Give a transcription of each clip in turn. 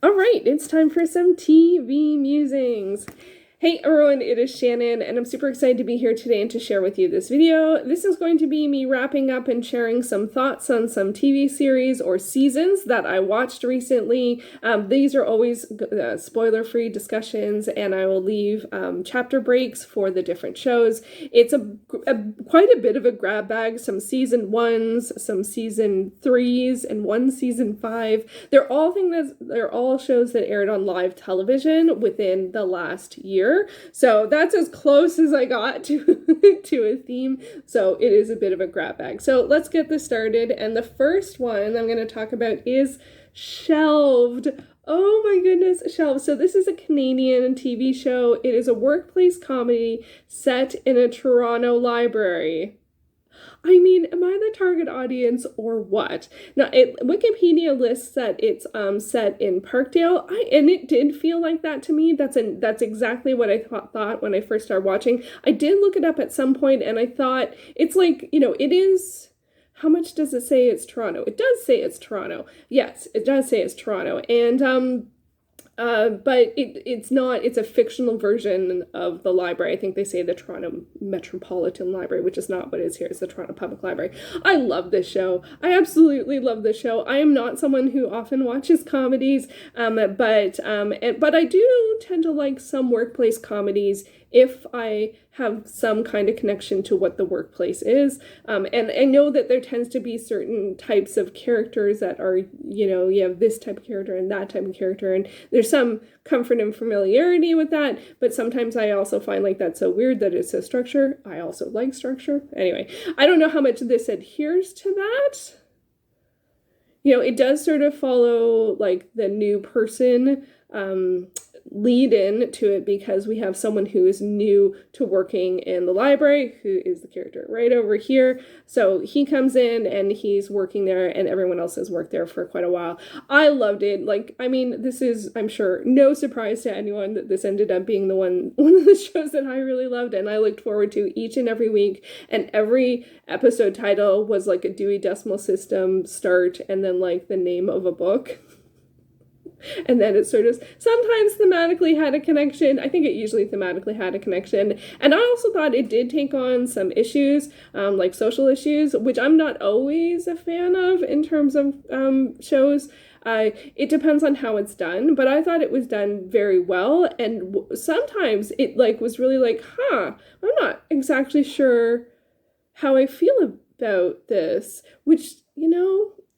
All right, it's time for some TV musings. Hey everyone, it is Shannon, and I'm super excited to be here today and to share with you this video. This is going to be me wrapping up and sharing some thoughts on some TV series or seasons that I watched recently. These are always spoiler-free discussions, and I will leave chapter breaks for the different shows. It's quite a bit of a grab bag, some season 1s, some season 3s, and one season 5. They're all shows that aired on live television within the last year. So that's as close as I got to to a theme. So it is a bit of a grab bag. So let's get this started. And the first one I'm going to talk about is Shelved. Oh my goodness, Shelved. So this is a Canadian TV show. It is a workplace comedy set in a Toronto library. I mean, am I the target audience or what? Now, Wikipedia lists that it's set in Parkdale, and it did feel like that to me. That's exactly what I thought when I first started watching. I did look it up at some point, and I thought it's like, it is. How much does it say it's Toronto? It does say it's Toronto. Yes, it does say it's Toronto, and but it's not, it's a fictional version of the library. I think they say the Toronto Metropolitan Library, which is not what it is here. It's the Toronto Public Library. I love this show. I absolutely love this show. I am not someone who often watches comedies, but I do tend to like some workplace comedies if I have some kind of connection to what the workplace is. And I know that there tends to be certain types of characters that are, you have this type of character and that type of character, and there's some comfort and familiarity with that, but sometimes I also find like that's so weird that it's a structure. I also like structure. Anyway, I don't know how much this adheres to that. It does sort of follow like the new person lead in to it, because we have someone who is new to working in the library, who is the character right over here. So he comes in and he's working there, and everyone else has worked there for quite a while. I loved it. Like, I mean, this is, I'm sure, no surprise to anyone that this ended up being one of the shows that I really loved, and I looked forward to each and every week. And every episode title was like a Dewey Decimal System start, and then like the name of a book. And then it sort of sometimes thematically had a connection. I think it usually thematically had a connection. And I also thought it did take on some issues, like social issues, which I'm not always a fan of in terms of shows. It depends on how it's done, but I thought it was done very well. And sometimes it like was really like, I'm not exactly sure how I feel about this, which,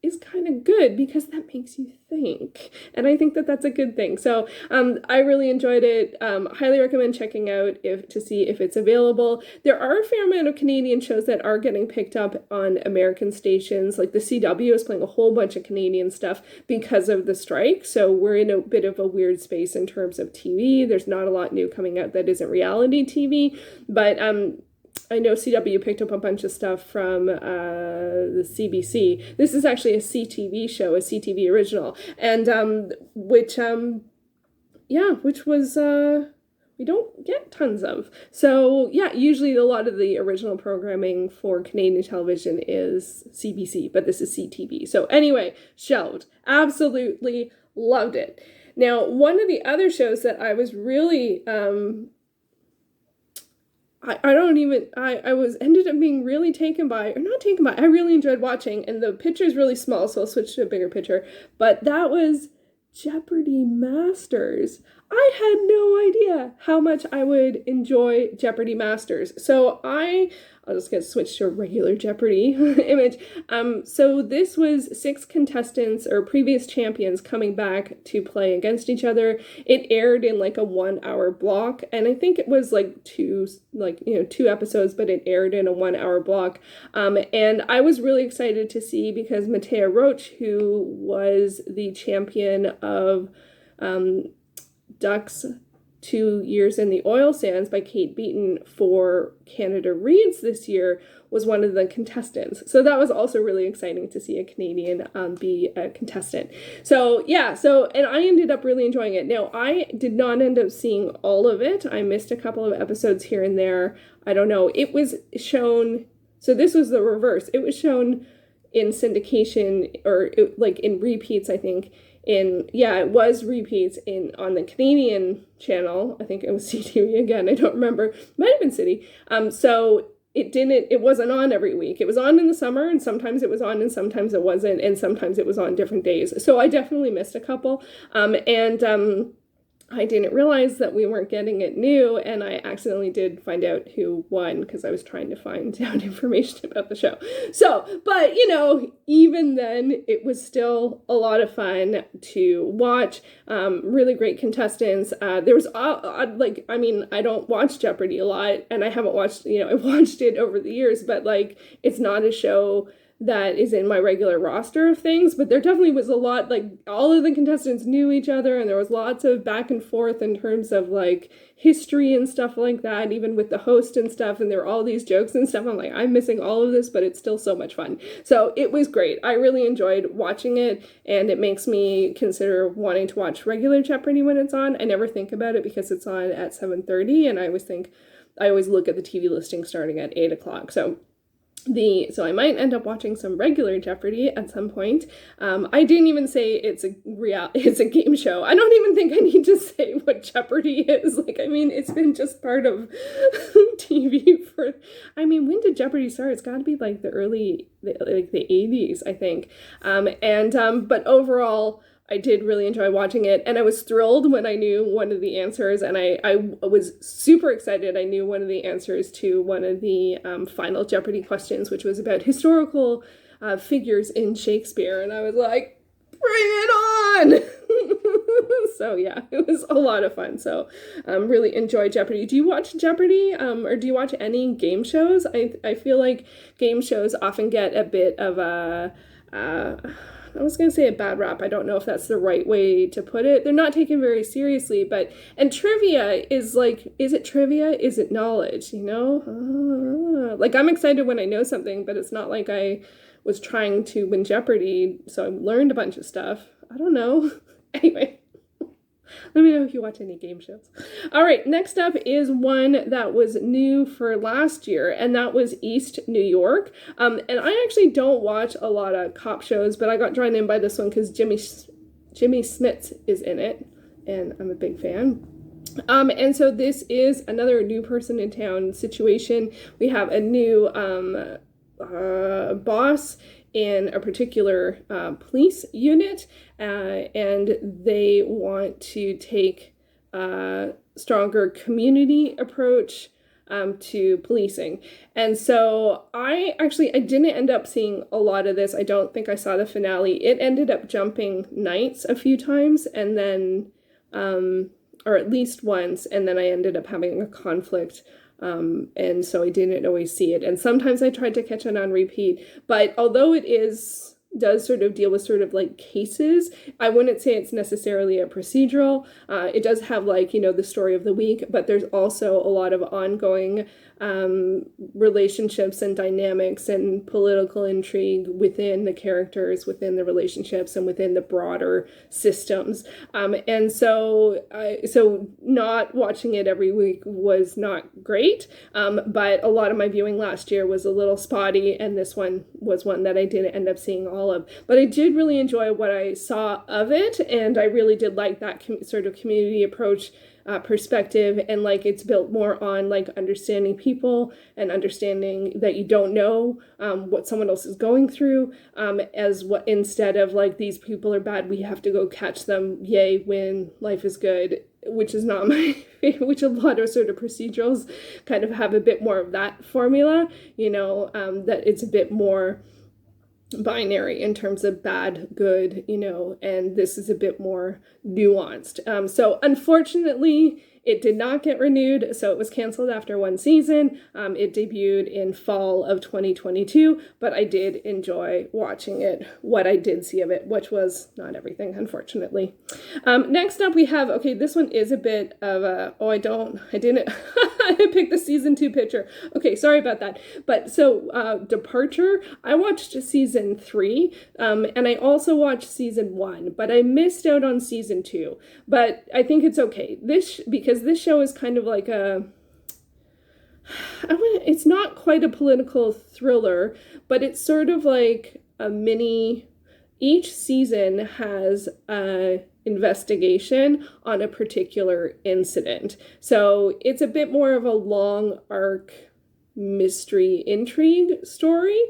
is kind of good, because that makes you think, and I think that that's a good thing. So I really enjoyed it. Highly recommend checking out to see if it's available. There are a fair amount of Canadian shows that are getting picked up on American stations, like the CW is playing a whole bunch of Canadian stuff because of the strike, so we're in a bit of a weird space in terms of TV. There's not a lot new coming out that isn't reality TV, but I know CW picked up a bunch of stuff from the CBC. This is actually a CTV show, a CTV original, and which was we don't get tons of. So yeah, usually a lot of the original programming for Canadian television is CBC, but this is CTV. So anyway, Shelved. Absolutely loved it. Now, one of the other shows that I was really I ended up being really taken by, or not taken by, I really enjoyed watching, and the picture is really small, so I'll switch to a bigger picture, but that was Jeopardy Masters. I had no idea how much I would enjoy Jeopardy Masters. So I'll just get switched to a regular Jeopardy image. So this was 6 contestants or previous champions coming back to play against each other. It aired in like a 1-hour block, and I think it was like 2 episodes, but it aired in a 1-hour block. And I was really excited to see, because Matea Roach, who was the champion of Ducks 2 Years in the Oil Sands by Kate Beaton for Canada Reads this year, was one of the contestants. So that was also really exciting to see a Canadian be a contestant. So yeah, and I ended up really enjoying it. Now, I did not end up seeing all of it. I missed a couple of episodes here and there. I don't know. It was shown, so this was the reverse. It was shown in syndication, or like in repeats, I think, it was repeats on the Canadian channel. I think it was CTV again. I don't remember. Might have been City. So it wasn't on every week. It was on in the summer, and sometimes it was on and sometimes it wasn't, and sometimes it was on different days. So I definitely missed a couple. I didn't realize that we weren't getting it new, and I accidentally did find out who won because I was trying to find out information about the show. So, but even then, it was still a lot of fun to watch. Really great contestants. There was I don't watch Jeopardy a lot, and I haven't watched, I watched it over the years, but it's not a show that is in my regular roster of things, but there definitely was a lot, all of the contestants knew each other, and there was lots of back and forth in terms of history and stuff like that, even with the host and stuff, and there were all these jokes and stuff. I'm I'm missing all of this, but it's still so much fun. So it was great. I really enjoyed watching it, and it makes me consider wanting to watch regular Jeopardy when it's on. I never think about it because it's on at 7:30, and I always look at the TV listing starting at 8 o'clock. So I might end up watching some regular Jeopardy at some point. I didn't even say it's a game show. I don't even think I need to say what Jeopardy is. It's been just part of TV when did Jeopardy start? It's got to be the 80s, I think. But overall, I did really enjoy watching it, and I was thrilled when I knew one of the answers, and I was super excited I knew one of the answers to one of the final Jeopardy questions, which was about historical figures in Shakespeare, and I was like, bring it on! So yeah, it was a lot of fun. So really enjoy Jeopardy. Do you watch Jeopardy, or do you watch any game shows? I feel like game shows often get a bit of a... I was going to say a bad rap. I don't know if that's the right way to put it. They're not taken very seriously, and trivia is is it trivia? Is it knowledge? I'm excited when I know something, but it's not like I was trying to win Jeopardy, so I learned a bunch of stuff. I don't know. Anyway. Let me know if you watch any game shows. All right, next up is one that was new for last year, and that was East New York. And I actually don't watch a lot of cop shows, but I got drawn in by this one because Jimmy Smits is in it, and I'm a big fan. And so this is another new person in town situation. We have a new boss in a particular police unit, and they want to take a stronger community approach to policing. And so I didn't end up seeing a lot of this. I don't think I saw the finale. It ended up jumping nights a few times, and then, or at least once, and then I ended up having a conflict. And so I didn't always see it. And sometimes I tried to catch it on repeat, but although it does sort of deal with cases, I wouldn't say it's necessarily a procedural. It does have the story of the week, but there's also a lot of ongoing relationships and dynamics and political intrigue within the characters, within the relationships, and within the broader systems. And so not watching it every week was not great, but a lot of my viewing last year was a little spotty, and this one was one that I didn't end up seeing all of. But I did really enjoy what I saw of it, and I really did like that sort of community approach perspective, and it's built more on understanding people and understanding that you don't know what someone else is going through, instead of these people are bad, we have to go catch them, yay, win, life is good, which is not my favorite, which a lot of sort of procedurals kind of have a bit more of that formula, that it's a bit more binary in terms of bad, good, and this is a bit more nuanced. So unfortunately, it did not get renewed, so it was canceled after one season. It debuted in fall of 2022, but I did enjoy watching it, what I did see of it, which was not everything, unfortunately. Next up we have, this one is a bit of a, I didn't, I picked the season 2 picture. Okay, sorry about that. But so, Departure, I watched season 3, and I also watched season 1, but I missed out on season 2. But I think it's okay. Because this show is kind of like it's not quite a political thriller, but it's sort of like a mini each season has a investigation on a particular incident. So it's a bit more of a long arc mystery intrigue story,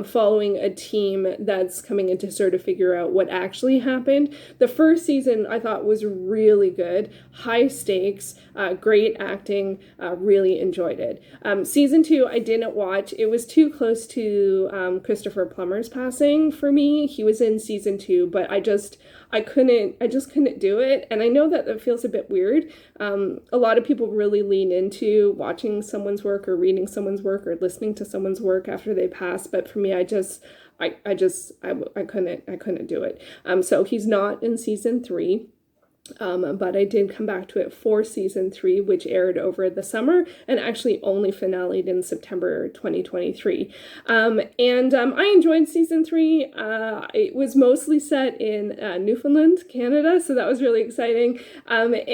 following a team that's coming in to sort of figure out what actually happened. The first season I thought was really good, high stakes, great acting, really enjoyed it. Season 2 I didn't watch. It was too close to Christopher Plummer's passing for me. He was in season 2, but I just couldn't do it. And I know that feels a bit weird. A lot of people really lean into watching someone's work or reading someone's work or listening to someone's work after they pass. But for me, I couldn't do it. So he's not in season 3. But I did come back to it for season 3, which aired over the summer and actually only finale'd in September 2023. I enjoyed season 3. It was mostly set in Newfoundland, Canada, so that was really exciting. But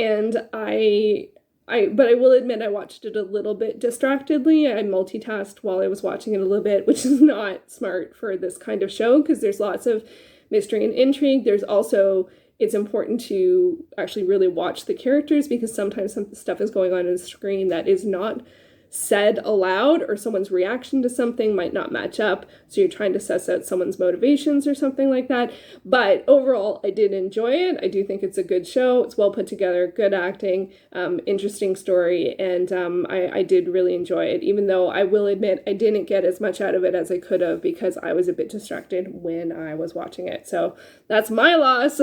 I will admit I watched it a little bit distractedly. I multitasked while I was watching it a little bit, which is not smart for this kind of show because there's lots of mystery and intrigue. There's also it's important to actually really watch the characters because sometimes some stuff is going on the screen that is not said aloud, or someone's reaction to something might not match up. So you're trying to suss out someone's motivations or something like that. But overall, I did enjoy it. I do think it's a good show. It's well put together, good acting, interesting story. And I did really enjoy it, even though I will admit I didn't get as much out of it as I could have because I was a bit distracted when I was watching it. So that's my loss.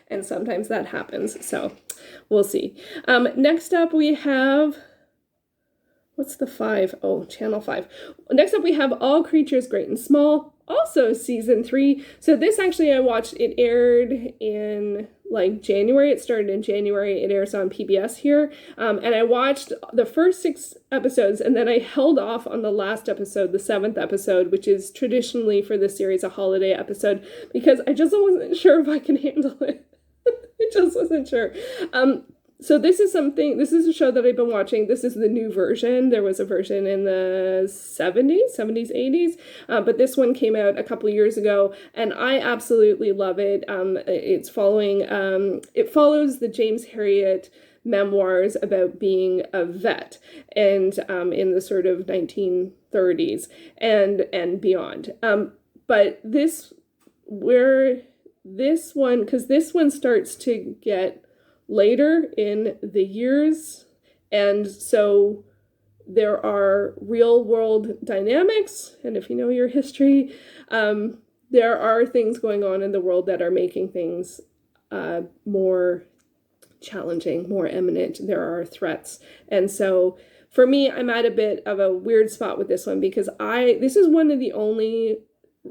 And sometimes that happens. So we'll see. Next up we have... What's the 5? Oh, Channel 5. Next up, we have All Creatures Great and Small, also season 3. So this actually I watched, it aired in like January. It started in January. It airs on PBS here. And I watched the first 6 episodes and then I held off on the last episode, the 7th episode, which is traditionally for this series a holiday episode, because I just wasn't sure if I can handle it. I just wasn't sure. So this is a show that I've been watching. This is the new version. There was a version in the 70s, 80s, but this one came out a couple of years ago, and I absolutely love it. It follows the James Herriot memoirs about being a vet, and in the sort of 1930s and beyond. But this one starts to get later in the years, and so there are real world dynamics, and if you know your history, there are things going on in the world that are making things more challenging, more imminent. There are threats, and so for me, I'm at a bit of a weird spot with this one because this is one of the only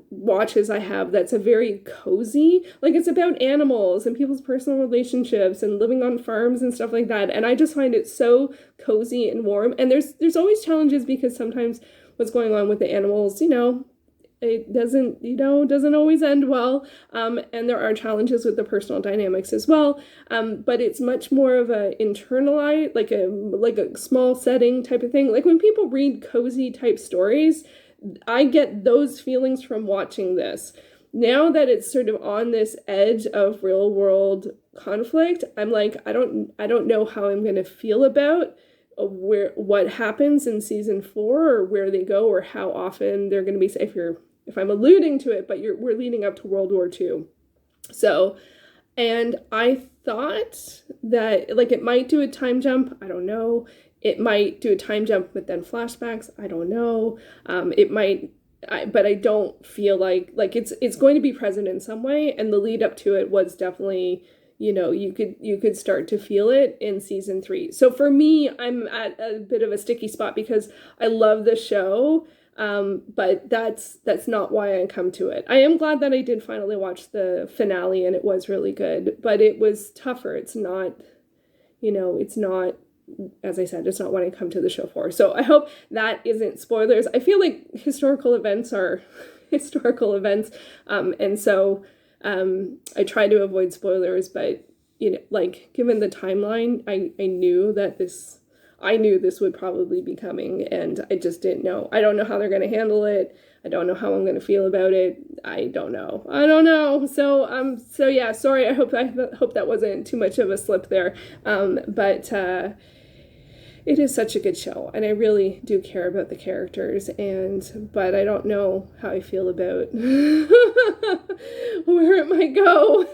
watches I have that's a very cozy, like it's about animals and people's personal relationships and living on farms and stuff like that, and I just find it so cozy and warm. And there's always challenges because sometimes what's going on with the animals, it doesn't always end well, and there are challenges with the personal dynamics as well, but it's much more of a internalized, like a small setting type of thing. Like when people read cozy type stories, I get those feelings from watching this. Now that it's sort of on this edge of real world conflict, I'm like, I don't know how I'm going to feel about what happens in season 4 or where they go or how often they're going to be safe. If I'm alluding to it, but we're leading up to World War II. So, and I thought that like it might do a time jump. I don't know. It might do a time jump, but then flashbacks. I don't know. It might, but I don't feel like it's going to be present in some way. And the lead up to it was definitely, you could start to feel it in season 3. So for me, I'm at a bit of a sticky spot because I love the show, but that's not why I come to it. I am glad that I did finally watch the finale and it was really good, but it was tougher. It's not, it's not. As I said, it's not what I come to the show for. So I hope that isn't spoilers. I feel like historical events are historical events. And so I try to avoid spoilers, but, given the timeline, I knew this would probably be coming, and I just didn't know. I don't know how they're going to handle it. I don't know how I'm going to feel about it. I don't know. So yeah, sorry. I hope that wasn't too much of a slip there. But it is such a good show, and I really do care about the characters, but I don't know how I feel about where it might go.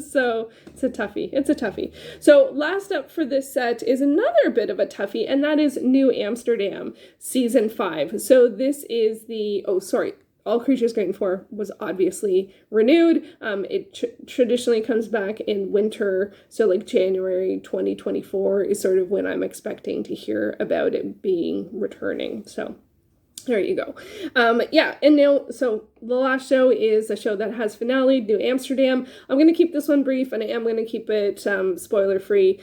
So it's a toughie. So last up for this set is another bit of a toughie, and that is New Amsterdam, season 5. So this is All Creatures Great and Four was obviously renewed. It traditionally comes back in winter, so like January 2024 is sort of when I'm expecting to hear about it being returning. So there you go. And now, so the last show is a show that has finale, New Amsterdam. I'm going to keep this one brief, and I am going to keep it spoiler-free.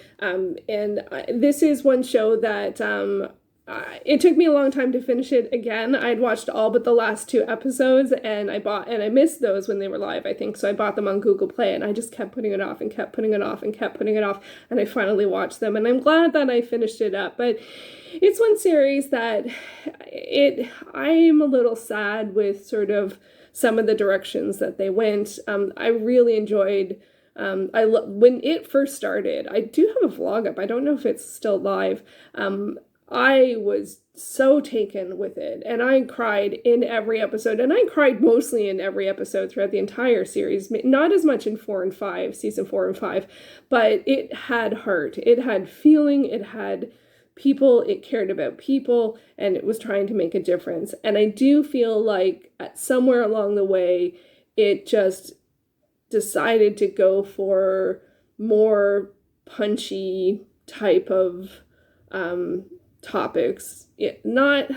This is one show that it took me a long time to finish it again. I'd watched all but the last 2 episodes, and I missed those when they were live, I think. So I bought them on Google Play, and I just kept putting it off and kept putting it off and kept putting it off. And I finally watched them, and I'm glad that I finished it up. But it's one series that I'm a little sad with sort of some of the directions that they went. I really enjoyed when it first started. I do have a vlog up. I don't know if it's still live. I was so taken with it, and I cried in every episode, and I cried mostly in every episode throughout the entire series, not as much in season 4 and 5, but it had heart, it had feeling, it had people, it cared about people, and it was trying to make a difference. And I do feel like somewhere along the way, it just decided to go for more punchy type of topics. Not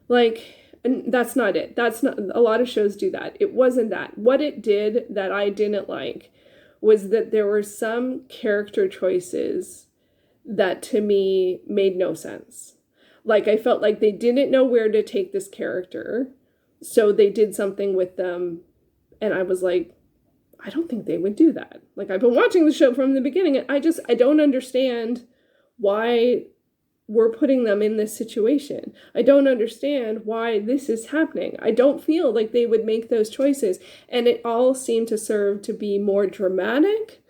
like, and that's not it. That's not, a lot of shows do that. It wasn't that. What it did that I didn't like was that there were some character choices that to me made no sense. Like, I felt like they didn't know where to take this character, so they did something with them, and I was like, I don't think they would do that. Like, I've been watching the show from the beginning, and I don't understand why we're putting them in this situation. I don't understand why this is happening. I don't feel like they would make those choices. And it all seemed to serve to be more dramatic,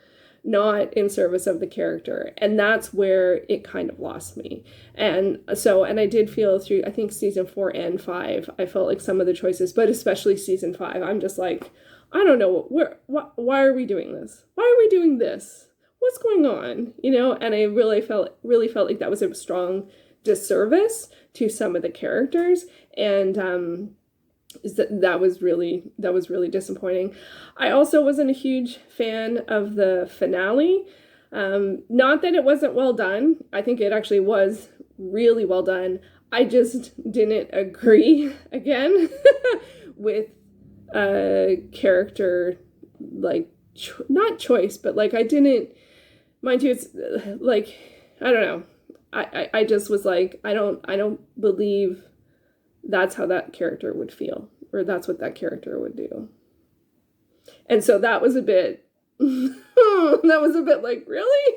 not in service of the character. And that's where it kind of lost me. And I did feel through, I think, season 4 and 5, I felt like some of the choices, but especially season 5, I'm just like, I don't know, why are we doing this? Why are we doing this? What's going on? And I really felt like that was a strong disservice to some of the characters, and that was really disappointing. I also wasn't a huge fan of the finale. Not that it wasn't well done. I think it actually was really well done. I just didn't agree again with character, like, not choice, but like, I didn't, mind you, it's like, I don't know. I just was like, I don't believe that's how that character would feel, or that's what that character would do. And so that was a bit, like, really?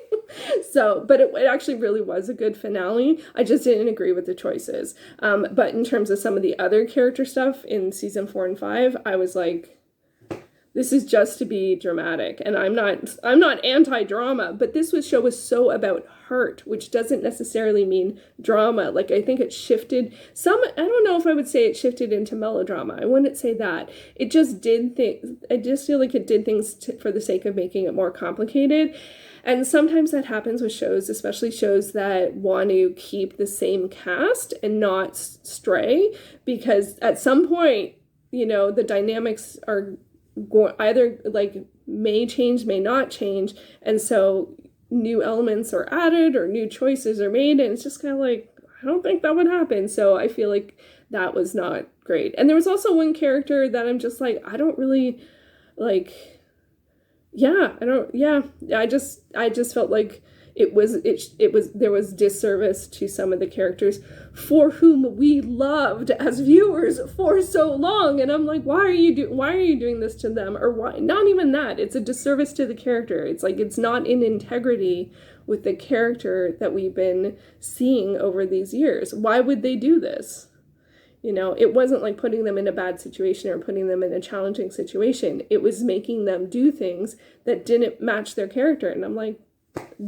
So, but it actually really was a good finale. I just didn't agree with the choices. But in terms of some of the other character stuff in season 4 and 5, I was like, this is just to be dramatic, and I'm not anti-drama, but this show was so about heart, which doesn't necessarily mean drama. Like, I think it shifted I don't know if I would say it shifted into melodrama. I wouldn't say that. It just did things. I just feel like it did things for the sake of making it more complicated. And sometimes that happens with shows, especially shows that want to keep the same cast and not stray, because at some point, the dynamics are either like may change, may not change, and so new elements are added or new choices are made, and it's just kind of like, I don't think that would happen. So I feel like that was not great. And there was also one character that I'm just like, I don't really like. I just felt like there was disservice to some of the characters for whom we loved as viewers for so long, and I'm like, why are you doing this to them? Or why? Not even that. It's a disservice to the character. It's like, it's not in integrity with the character that we've been seeing over these years. Why would they do this? You know, it wasn't like putting them in a bad situation or putting them in a challenging situation. It was making them do things that didn't match their character. And I'm like,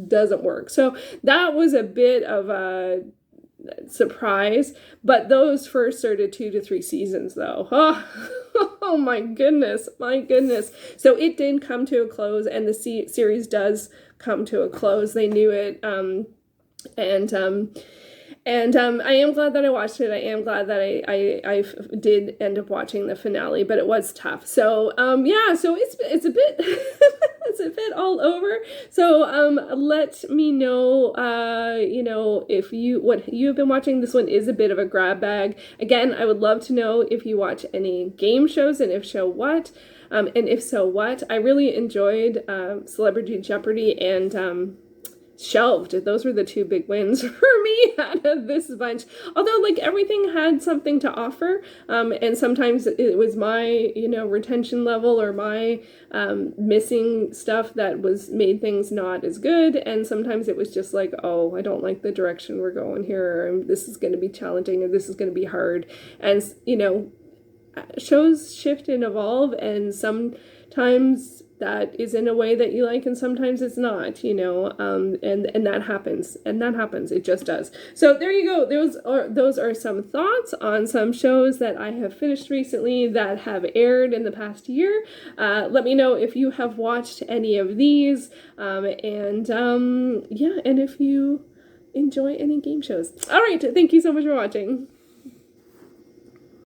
doesn't work. So that was a bit of a surprise. But those first sort of 2 to 3 seasons, though, oh my goodness, my goodness. So it did come to a close, and the series does come to a close. They knew it, and I am glad that I watched it. I am glad that I did end up watching the finale, but it was tough. So yeah, so it's a bit it's a bit all over. So let me know you know, if what you have been watching. This one is a bit of a grab bag. Again, I would love to know if you watch any game shows, and if so, what. And if so, what. I really enjoyed Celebrity Jeopardy and Shelved. Those were the 2 big wins for me out of this bunch. Although, like, everything had something to offer, and sometimes it was my, you know, retention level or my missing stuff that made things not as good, and sometimes it was just like, oh, I don't like the direction we're going here, and this is going to be challenging, or this is going to be hard. And, you know, shows shift and evolve, and sometimes that is in a way that you like, and sometimes it's not, you know, and that happens, it just does. So there you go. Those are some thoughts on some shows that I have finished recently that have aired in the past year. Let me know if you have watched any of these, and yeah, and if you enjoy any game shows. All right, thank you so much for watching.